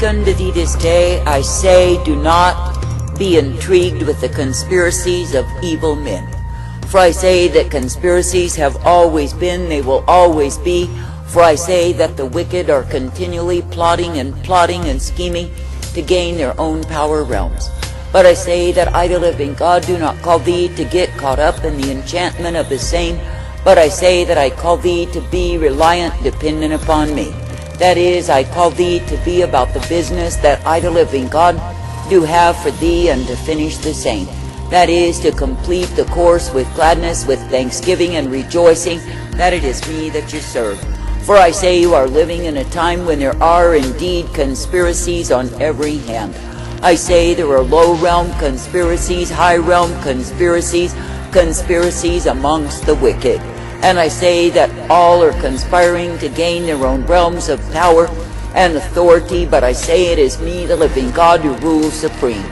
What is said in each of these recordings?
speak unto thee this day, I say, do not be intrigued with the conspiracies of evil men. For I say that conspiracies have always been, they will always be. For I say that the wicked are continually plotting and scheming to gain their own power realms. But I say that I, the living God, do not call thee to get caught up in the enchantment of the same, but I say that I call thee to be reliant, dependent upon me. That is, I call thee to be about the business that I, the living God, do have for thee, and to finish the same. That is, to complete the course with gladness, with thanksgiving and rejoicing, that it is me that you serve. For I say you are living in a time when there are indeed conspiracies on every hand. I say there are low realm conspiracies, high realm conspiracies, conspiracies amongst the wicked. And I say that all are conspiring to gain their own realms of power and authority, but I say it is me, the living God, who rules supreme.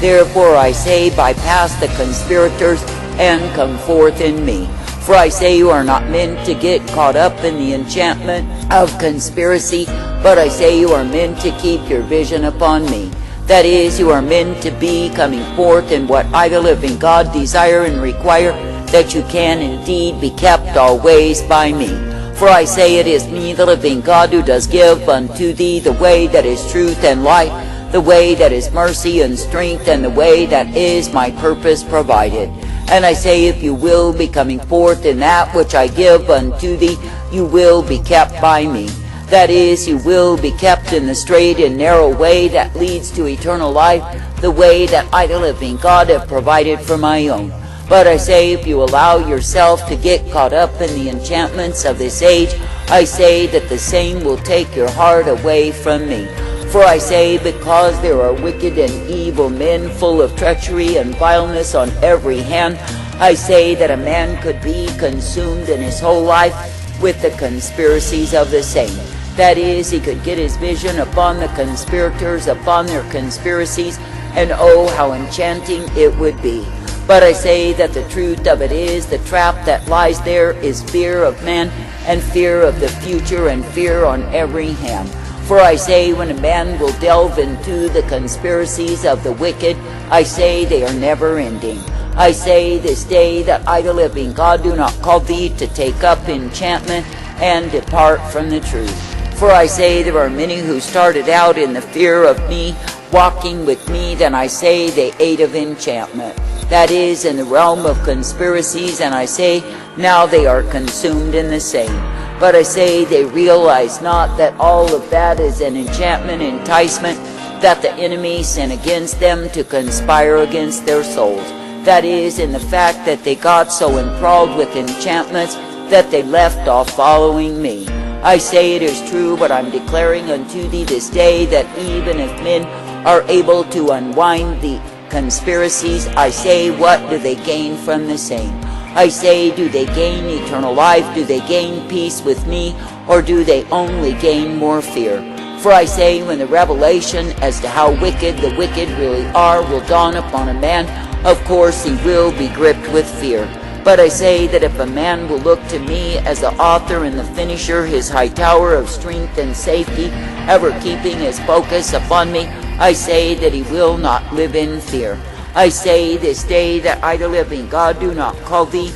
Therefore I say, bypass the conspirators and come forth in me. For I say you are not meant to get caught up in the enchantment of conspiracy, but I say you are meant to keep your vision upon me. That is, you are meant to be coming forth in what I, the living God, desire and require, that you can indeed be kept always by me. For I say it is me, the living God, who does give unto thee the way that is truth and light, the way that is mercy and strength, and the way that is my purpose provided. And I say, if you will be coming forth in that which I give unto thee, you will be kept by me. That is, you will be kept in the straight and narrow way that leads to eternal life, the way that I, the living God, have provided for my own. But I say, if you allow yourself to get caught up in the enchantments of this age, I say that the same will take your heart away from me. For I say, because there are wicked and evil men full of treachery and vileness on every hand, I say that a man could be consumed in his whole life with the conspiracies of the same. That is, he could get his vision upon the conspirators, upon their conspiracies, and oh, how enchanting it would be. But I say that the truth of it is, the trap that lies there is fear of man, and fear of the future, and fear on every hand. For I say, when a man will delve into the conspiracies of the wicked, I say they are never ending. I say this day that I, the living God, do not call thee to take up enchantment and depart from the truth. For I say there are many who started out in the fear of me, walking with me, then I say they ate of enchantment. That is, in the realm of conspiracies, and I say now they are consumed in the same. But I say they realize not that all of that is an enchantment, enticement, that the enemy sent against them to conspire against their souls. That is, in the fact that they got so enthralled with enchantments that they left off following me. I say it is true, but I'm declaring unto thee this day that even if men are able to unwind the conspiracies, I say, what do they gain from the same? I say, do they gain eternal life? Do they gain peace with me? Or do they only gain more fear? For I say, when the revelation as to how wicked the wicked really are will dawn upon a man, of course he will be gripped with fear. But I say that if a man will look to me as the author and the finisher, his high tower of strength and safety, ever keeping his focus upon me, I say that he will not live in fear. I say this day that I, the living God, do not call thee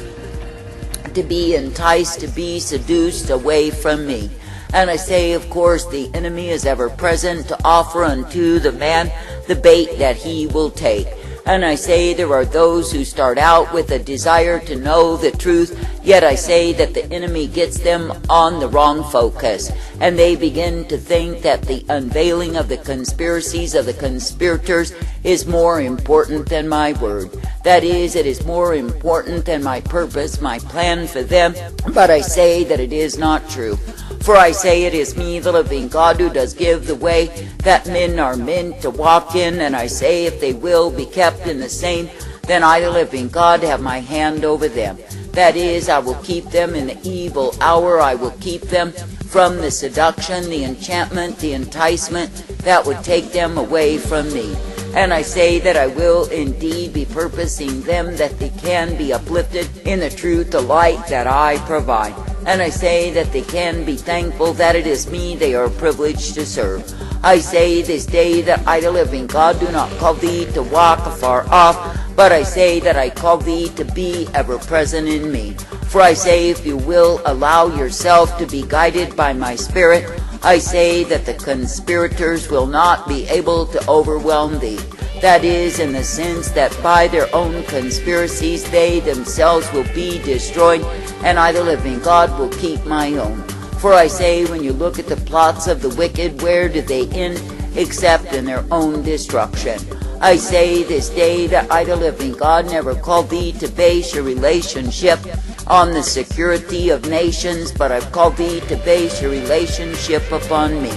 to be enticed, to be seduced away from me. And I say, of course, the enemy is ever present to offer unto the man the bait that he will take. And I say there are those who start out with a desire to know the truth, yet I say that the enemy gets them on the wrong focus, and they begin to think that the unveiling of the conspiracies of the conspirators is more important than my word. That is, it is more important than my purpose, my plan for them, but I say that it is not true. For I say it is me, the living God, who does give the way that men are meant to walk in, and I say if they will be kept in the same, then I, the living God, have my hand over them. That is, I will keep them in the evil hour, I will keep them from the seduction, the enchantment, the enticement that would take them away from me. And I say that I will indeed be purposing them that they can be uplifted in the truth, the light that I provide. And I say that they can be thankful that it is me they are privileged to serve. I say this day that I, the living God, do not call thee to walk afar off, but I say that I call thee to be ever present in me. For I say, if you will allow yourself to be guided by my Spirit, I say that the conspirators will not be able to overwhelm thee. That is, in the sense that by their own conspiracies they themselves will be destroyed, and I, the living God, will keep my own. For I say, when you look at the plots of the wicked, where do they end except in their own destruction? I say this day that I, the living God, never called thee to base your relationship on the security of nations, but I've called thee to base your relationship upon me.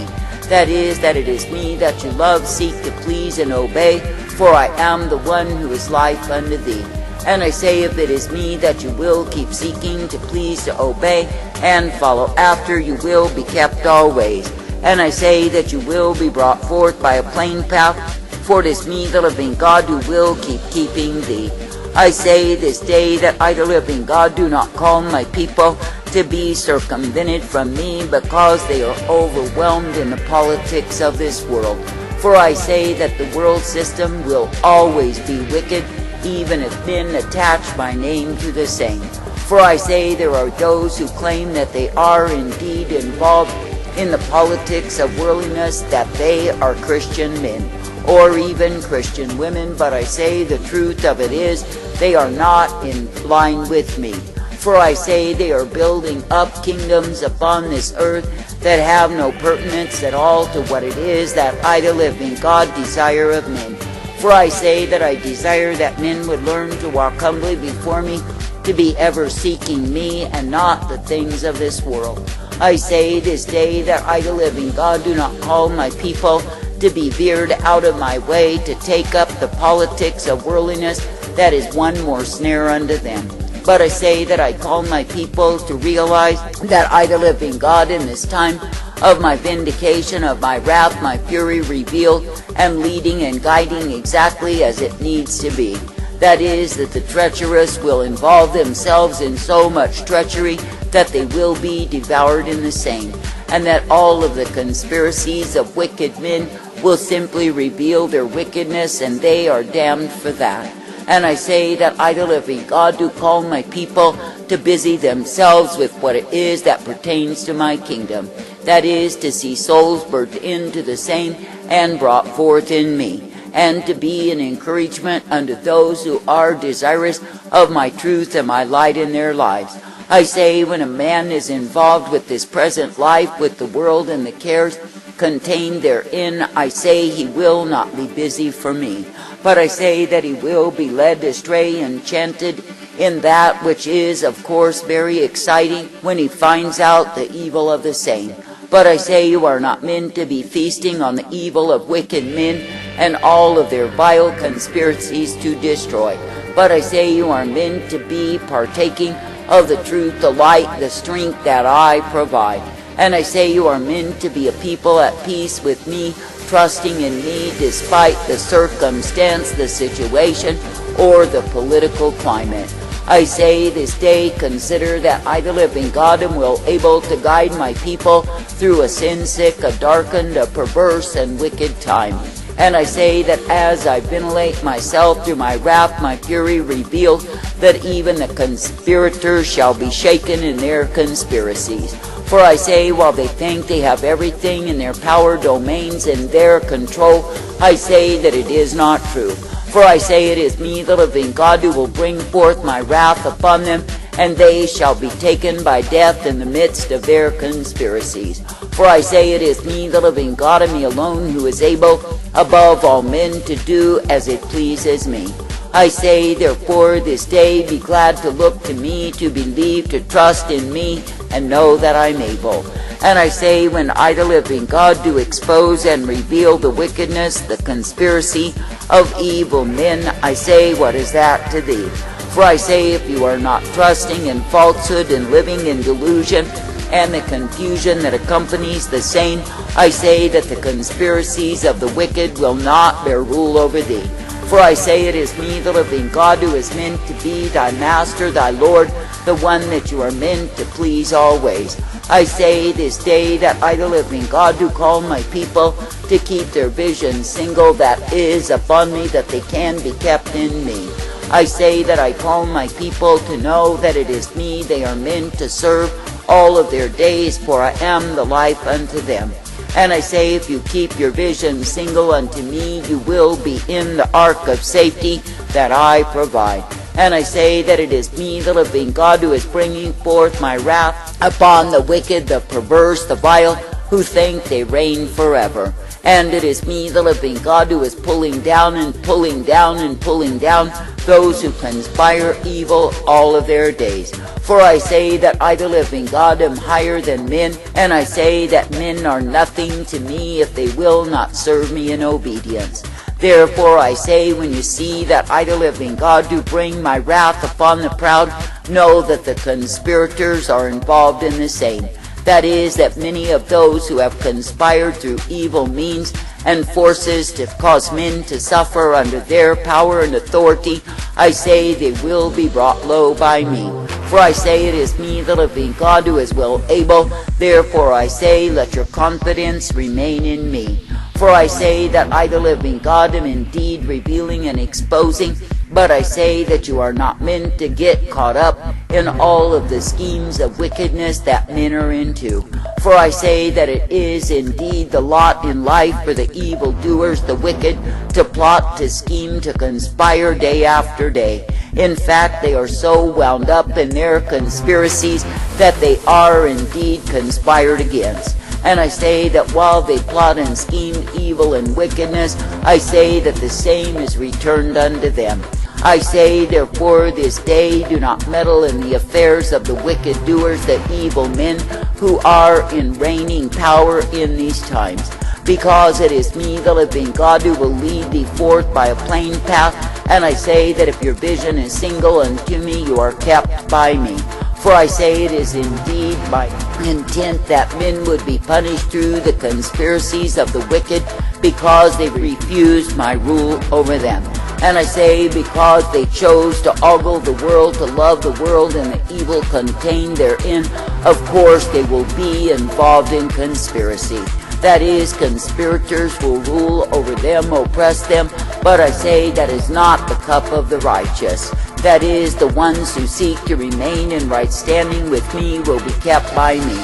That is, that it is me that you love, seek to please, and obey, for I am the one who is life unto thee. And I say, if it is me that you will keep seeking to please, to obey, and follow after, you will be kept always. And I say that you will be brought forth by a plain path, for it is me, the living God, who will keep keeping thee. I say this day that I, the living God, do not call my people to be circumvented from me, because they are overwhelmed in the politics of this world. For I say that the world system will always be wicked, even if men attach my name to the same. For I say there are those who claim that they are indeed involved in the politics of worldliness, that they are Christian men, or even Christian women, but I say the truth of it is, they are not in line with me. For I say they are building up kingdoms upon this earth that have no pertinence at all to what it is that I, the living God, desire of men. For I say that I desire that men would learn to walk humbly before me, to be ever seeking me and not the things of this world. I say this day that I, the living God, do not call my people to be veered out of my way, to take up the politics of worldliness that is one more snare unto them. But I say that I call my people to realize that I, the living God, in this time of my vindication, of my wrath, my fury revealed, and leading and guiding exactly as it needs to be. That is, that the treacherous will involve themselves in so much treachery that they will be devoured in the same, and that all of the conspiracies of wicked men will simply reveal their wickedness, and they are damned for that. And I say that I, the living God, do call my people to busy themselves with what it is that pertains to my kingdom. That is, to see souls birthed into the same and brought forth in me, and to be an encouragement unto those who are desirous of my truth and my light in their lives. I say, when a man is involved with this present life, with the world and the cares contained therein, I say he will not be busy for me, but I say that he will be led astray, enchanted in that which is, of course, very exciting when he finds out the evil of the same. But I say you are not meant to be feasting on the evil of wicked men and all of their vile conspiracies to destroy. But I say you are meant to be partaking of the truth, the light, the strength that I provide. And I say you are meant to be a people at peace with me, trusting in me despite the circumstance, the situation, or the political climate. I say this day, consider that I, the living God, am well able to guide my people through a sin-sick, a darkened, a perverse, and wicked time. And I say that as I ventilate myself through my wrath, my fury revealed, that even the conspirators shall be shaken in their conspiracies. For I say, while they think they have everything in their power, domains, in their control, I say that it is not true. For I say it is me, the living God, who will bring forth my wrath upon them, and they shall be taken by death in the midst of their conspiracies. For I say it is me, the living God, and me alone, who is able above all men to do as it pleases me. I say, therefore, this day be glad to look to me, to believe, to trust in me, and know that I'm able. And I say, when I, the living God, do expose and reveal the wickedness, the conspiracy of evil men, I say, what is that to thee? For I say, if you are not trusting in falsehood and living in delusion and the confusion that accompanies the same, I say that the conspiracies of the wicked will not bear rule over thee. For I say it is me, the living God, who is meant to be thy master, thy Lord, the one that you are meant to please always. I say this day that I, the living God, do call my people to keep their vision single that is upon me, that they can be kept in me. I say that I call my people to know that it is me they are meant to serve all of their days, for I am the life unto them. And I say, if you keep your vision single unto me, you will be in the ark of safety that I provide. And I say that it is me, the living God, who is bringing forth my wrath upon the wicked, the perverse, the vile, who think they reign forever. And it is me, the living God, who is pulling down and pulling down and pulling down those who conspire evil all of their days. For I say that I, the living God, am higher than men, and I say that men are nothing to me if they will not serve me in obedience. Therefore I say, when you see that I, the living God, do bring my wrath upon the proud, know that the conspirators are involved in the same. That is, that many of those who have conspired through evil means and forces to cause men to suffer under their power and authority, I say they will be brought low by me. For I say it is me, the living God, who is well able. Therefore I say, let your confidence remain in me. For I say that I, the living God, am indeed revealing and exposing, but I say that you are not meant to get caught up in all of the schemes of wickedness that men are into. For I say that it is indeed the lot in life for the evildoers, the wicked, to plot, to scheme, to conspire day after day. In fact, they are so wound up in their conspiracies that they are indeed conspired against. And I say that while they plot and scheme evil and wickedness, I say that the same is returned unto them. I say, therefore, this day do not meddle in the affairs of the wicked doers, the evil men who are in reigning power in these times. Because it is me, the living God, who will lead thee forth by a plain path. And I say that if your vision is single unto me, you are kept by me. For I say it is indeed my intent that men would be punished through the conspiracies of the wicked, because they refused my rule over them. And I say, because they chose to ogle the world, to love the world and the evil contained therein, of course they will be involved in conspiracy. That is, conspirators will rule over them, oppress them, but I say that is not the cup of the righteous. That is, the ones who seek to remain in right standing with me will be kept by me.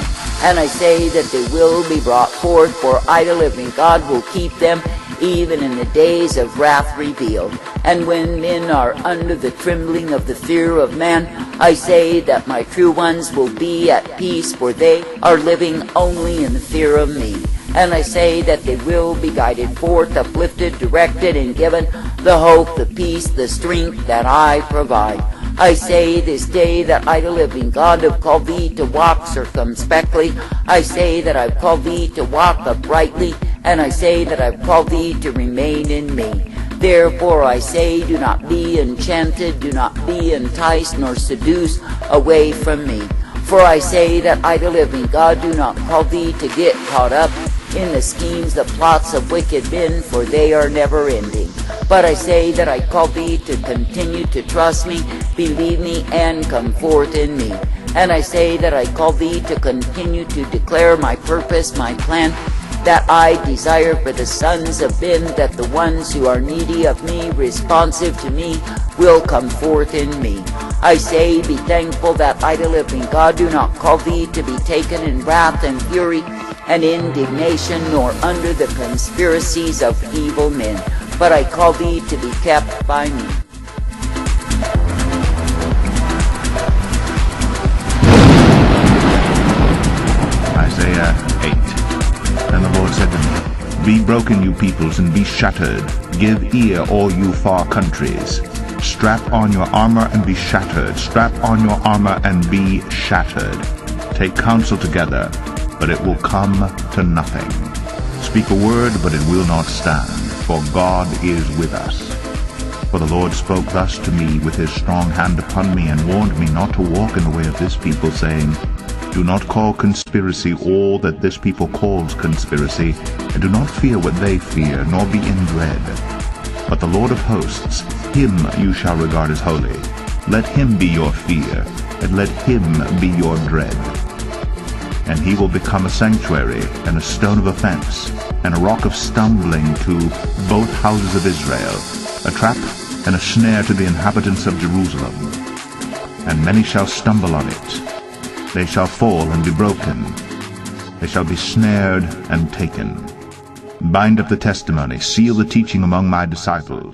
And I say that they will be brought forth, for I, the living God, will keep them even in the days of wrath revealed. And when men are under the trembling of the fear of man, I say that my true ones will be at peace, for they are living only in the fear of me. And I say that they will be guided forth, uplifted, directed, and given the hope, the peace, the strength that I provide. I say this day that I, the living God, have called thee to walk circumspectly. I say that I've called thee to walk uprightly, and I say that I've called thee to remain in me. Therefore I say, do not be enchanted, do not be enticed, nor seduced away from me. For I say that I, the living God, do not call thee to get caught up in the schemes, the plots of wicked men, for they are never ending. But I say that I call thee to continue to trust me, believe me, and come forth in me. And I say that I call thee to continue to declare my purpose, my plan, that I desire for the sons of men, that the ones who are needy of me, responsive to me, will come forth in me. I say, be thankful that I, the living God, do not call thee to be taken in wrath and fury and indignation, nor under the conspiracies of evil men, but I call thee to be kept by me. Isaiah 8. Then the Lord said to me, Be broken, you peoples, and be shattered. Give ear, all you far countries. Strap on your armor and be shattered. Strap on your armor and be shattered. Take counsel together, but it will come to nothing. Speak a word, but it will not stand, for God is with us. For the Lord spoke thus to me with his strong hand upon me, and warned me not to walk in the way of this people, saying, Do not call conspiracy all that this people calls conspiracy, and do not fear what they fear, nor be in dread. But the Lord of hosts, him you shall regard as holy. Let him be your fear, and let him be your dread. and he will become a sanctuary and a stone of offense, and a rock of stumbling to both houses of Israel, a trap and a snare to the inhabitants of Jerusalem. And many shall stumble on it. They shall fall and be broken. They shall be snared and taken. Bind up the testimony, seal the teaching among my disciples.